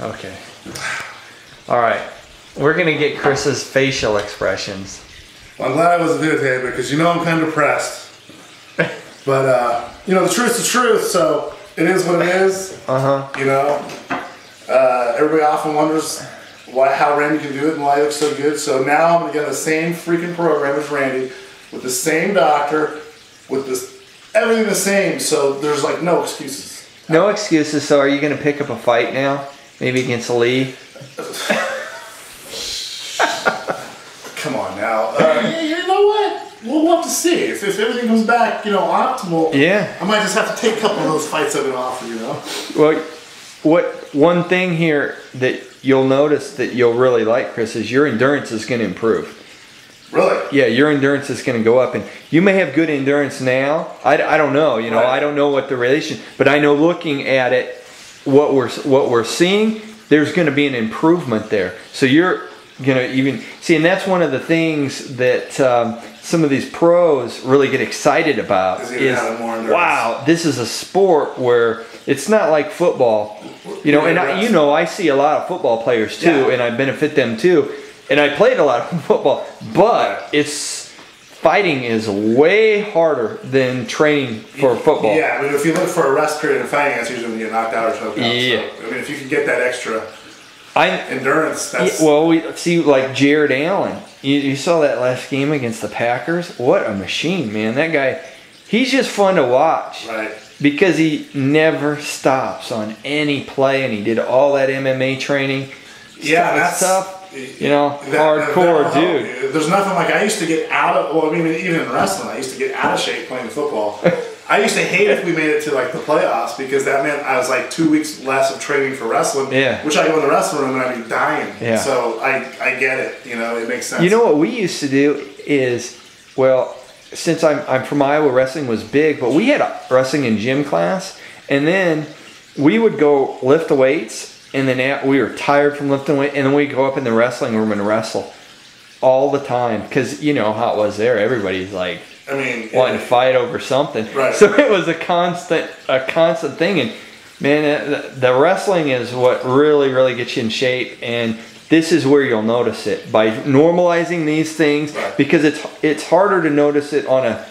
Okay. All right. We're going to get Chris's facial expressions. Well, I'm glad I wasn't videotaping because you know I'm kind of depressed. But, you know, the truth's the truth, so it is what it is. You know, everybody often wonders how Randy can do it and why he looks so good. So now I'm going to get the same freaking program as Randy with the same doctor, with this everything the same. So there's like no excuses. No excuses. So are you going to pick up a fight now? Maybe against Lee? Come on now. You know what? We'll have to see. If everything comes back, you know, optimal, yeah. I might just have to take a couple of those fights I've been offered, you know? Well, one thing here that you'll notice that you'll really like, Chris, is your endurance is going to improve. Really? Yeah, your endurance is going to go up. And you may have good endurance now. I don't know. You know, right. I don't know what the relation, but I know looking at it, what we're seeing, there's going to be an improvement there. So you're going to even see, and that's one of the things that some of these pros really get excited about is, wow, this is a sport where it's not like football, you know. And I see a lot of football players too, and I benefit them too. And I played a lot of football, but fighting is way harder than training for football. Yeah, I mean, if you look for a rest period in fighting, that's usually when you get knocked out or something. Yeah. So, I mean, if you can get that extra endurance, that's... Well, we see like Jared Allen. You saw that last game against the Packers. What a machine, man. That guy, he's just fun to watch. Right. Because he never stops on any play, and he did all that MMA training. Yeah, that's tough. You know, hardcore dude. There's nothing like, I used to get out of, well, I mean, even in wrestling, I used to get out of shape playing football. I used to hate if we made it to like the playoffs because that meant I was like 2 weeks less of training for wrestling, which I go in the wrestling room and I'd be dying. Yeah. So I get it, you know, it makes sense. You know what we used to do is, well, since I'm from Iowa, wrestling was big, but we had wrestling in gym class, and then we would go lift the weights. And then we were tired from lifting weight, and then we'd go up in the wrestling room and wrestle all the time. Because you know how it was there. Everybody's like, wanting to fight over something. Right. So it was a constant thing. And man, the wrestling is what really, really gets you in shape. And this is where you'll notice it by normalizing these things, because it's harder to notice it on a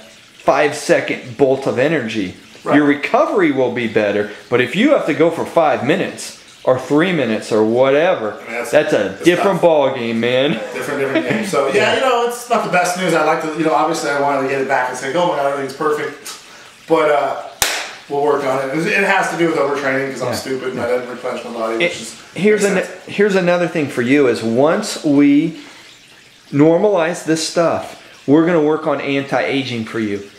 5-second bolt of energy. Right. Your recovery will be better, but if you have to go for 5 minutes. Or 3 minutes or whatever. I mean, that's a different ball game, man. Different game. So yeah, you know, it's not the best news. I like to, you know, obviously I wanted to get it back and say, oh my God, everything's perfect. But we'll work on it. It has to do with overtraining because I'm stupid and I didn't replenish my body. Here's another thing for you is once we normalize this stuff, we're going to work on anti-aging for you.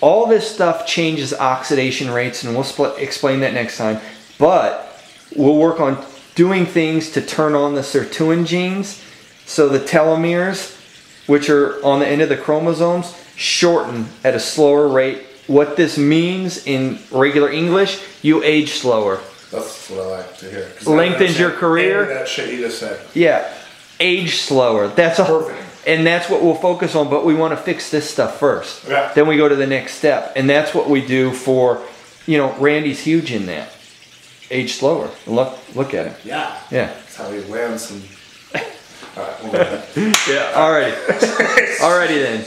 All this stuff changes oxidation rates, and we'll explain that next time. But we'll work on doing things to turn on the sirtuin genes so the telomeres, which are on the end of the chromosomes, shorten at a slower rate. What this means in regular English, you age slower. That's what I like to hear. Lengthens your career. That shit you just said. Yeah, age slower. That's perfect. And that's what we'll focus on, but we want to fix this stuff first. Okay. Then we go to the next step. And that's what we do for, you know, Randy's huge in that. Age slower. Look at him. Yeah. Yeah. That's how he lands some. All right. We'll go ahead. Yeah. Alrighty. Alrighty then.